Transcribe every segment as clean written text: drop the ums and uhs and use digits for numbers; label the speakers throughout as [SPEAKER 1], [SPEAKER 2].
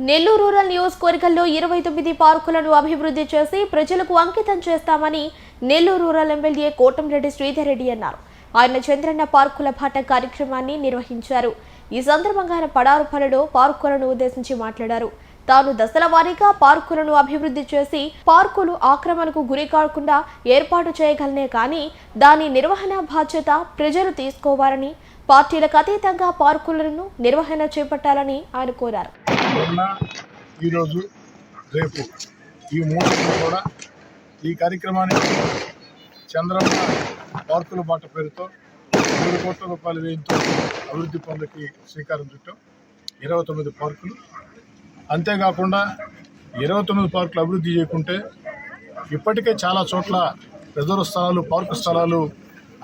[SPEAKER 1] Nellore rural నియోజకవర్గంలో 29 పార్కులను అభివృద్ధి చేసి ప్రజలకు అంకితం చేస్తామని నెల్లూరు రూరల్ ఎమ్మెల్యే కోటంరెడ్డి శ్రీధర్ రెడ్డి అన్నారు. ఆయన చంద్రన్న పార్కుల బాట కార్యక్రమాన్ని నిర్వహించారు. ఈ సందర్భంగా ఆయన పడారుపల్లిలో పార్కులను ఉద్దేశించి మాట్లాడారు. తాను దశల వారీగా పార్కులను అభివృద్ధి చేసి పార్కులు ఆక్రమణకు గురి కాకుండా ఏర్పాటు చేయగలనే కానీ దాని నిర్వహణ బాధ్యత ప్రజలు తీసుకోవాలని, పార్టీలకు అతీతంగా పార్కులను నిర్వహణ చేపట్టాలని ఆయన కోరారు.
[SPEAKER 2] ఈరోజు రేపు ఈ 3 రోజులు కూడా ఈ కార్యక్రమానికి చంద్రన్న పార్కుల బాట పేరుతో 3 కోట్ల రూపాయల వ్యయంతో అభివృద్ధి పనులకి శ్రీకారం చుట్టాం. 29 పార్కులు. అంతేకాకుండా 29 పార్కులు అభివృద్ధి చేయకుంటే ఇప్పటికే చాలా చోట్ల రిజర్వ్ స్థలాలు, పార్కు స్థలాలు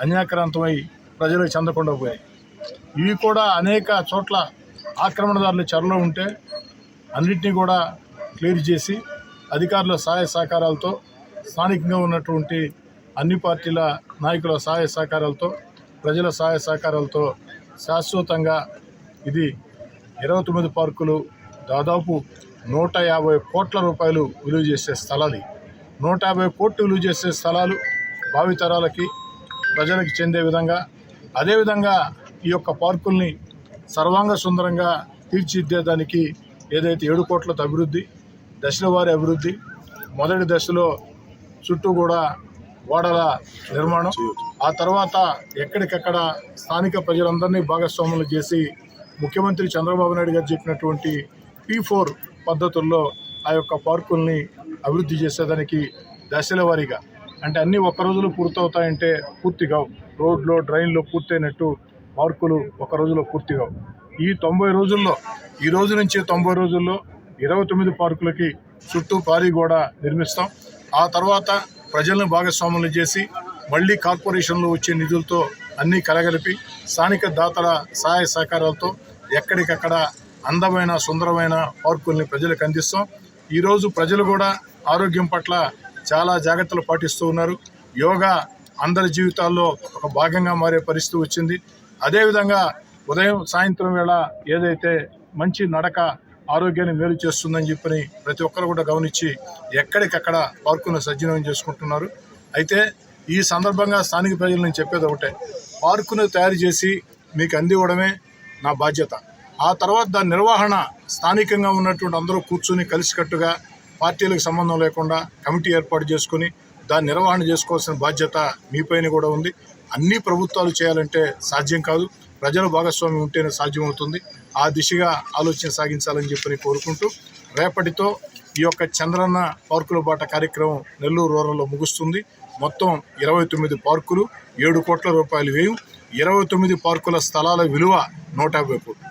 [SPEAKER 2] అన్యాక్రాంతమై ప్రజలకు చెందకుండా పోయాయి. ఇవి కూడా అనేక చోట్ల ఆక్రమణదారులు చెరలో ఉంటే అన్నింటినీ కూడా క్లియర్ చేసి అధికారుల సహాయ సహకారాలతో, స్థానికంగా ఉన్నటువంటి అన్ని పార్టీల నాయకుల సహాయ సహకారాలతో, ప్రజల సహాయ సహకారాలతో శాశ్వతంగా ఇది 29 పార్కులు దాదాపు 150 కోట్ల రూపాయలు విలువ చేసే స్థలాలు. 150 కోట్లు విలువ చేసే స్థలాలు భావితరాలకి ప్రజలకు చెందే విధంగా, అదేవిధంగా ఈ యొక్క పార్కుల్ని సర్వాంగ సుందరంగా తీర్చిదిద్దేదానికి ఏదైతే 7 కోట్లతో అభివృద్ధి, దశల వారి అభివృద్ధి, మొదటి దశలో చుట్టూ కూడా ఓడల నిర్మాణం, ఆ తర్వాత ఎక్కడికెక్కడ స్థానిక ప్రజలందరినీ భాగస్వాములు చేసి ముఖ్యమంత్రి చంద్రబాబు నాయుడు గారు చెప్పినటువంటి P4 పద్ధతుల్లో ఆ యొక్క పార్కుల్ని అభివృద్ధి చేసేదానికి దశల వారీగా, అంటే అన్నీ ఒక్క రోజులో పూర్తవుతాయంటే పూర్తిగా రోడ్లు, డ్రైన్లు పూర్తయినట్టు పార్కులు ఒక రోజులో పూర్తిగా ఈ 90 రోజుల్లో, ఈ రోజు నుంచి 90 రోజుల్లో 29 పార్కులకి చుట్టూ పారీ గోడ నిర్మిస్తాం. ఆ తర్వాత ప్రజలను భాగస్వాములు చేసి మళ్ళీ కార్పొరేషన్లో వచ్చే నిధులతో అన్నీ కలగలిపి స్థానిక దాతల సహాయ సహకారాలతో ఎక్కడికక్కడ అందమైన, సుందరమైన పార్కుల్ని ప్రజలకు అందిస్తాం. ఈరోజు ప్రజలు కూడా ఆరోగ్యం పట్ల చాలా జాగ్రత్తలు పాటిస్తూ ఉన్నారు. యోగా అందరి జీవితాల్లో ఒక భాగంగా మారే పరిస్థితి వచ్చింది. అదేవిధంగా ఉదయం, సాయంత్రం వేళ ఏదైతే మంచి నడక ఆరోగ్యాన్ని మేలు చేస్తుందని చెప్పని ప్రతి ఒక్కరు కూడా గమనించి ఎక్కడికక్కడ పార్కులను సజ్జనం చేసుకుంటున్నారు. అయితే ఈ సందర్భంగా స్థానిక ప్రజలు నేను చెప్పేది ఒకటే, పార్కును తయారు చేసి మీకు అందివ్వడమే నా బాధ్యత. ఆ తర్వాత దాని నిర్వహణ స్థానికంగా ఉన్నటువంటి అందరూ కూర్చుని కలిసికట్టుగా పార్టీలకు సంబంధం లేకుండా కమిటీ ఏర్పాటు చేసుకుని దాన్ని నిర్వహణ చేసుకోవాల్సిన బాధ్యత మీపైన కూడా ఉంది. అన్ని ప్రభుత్వాలు చేయాలంటే సాధ్యం కాదు, ప్రజల భాగస్వామ్యం ఉంటేనే సాధ్యమవుతుంది. ఆ దిశగా ఆలోచన సాగించాలని చెప్పని కోరుకుంటూ రేపటితో ఈ యొక్క చంద్రన్న పార్కుల బాట కార్యక్రమం నెల్లూరు రూరల్లో ముగుస్తుంది. మొత్తం 29 పార్కులు, 7 కోట్ల రూపాయలు వ్యయం, 29 పార్కుల స్థలాల విలువ 150 కోట్లు.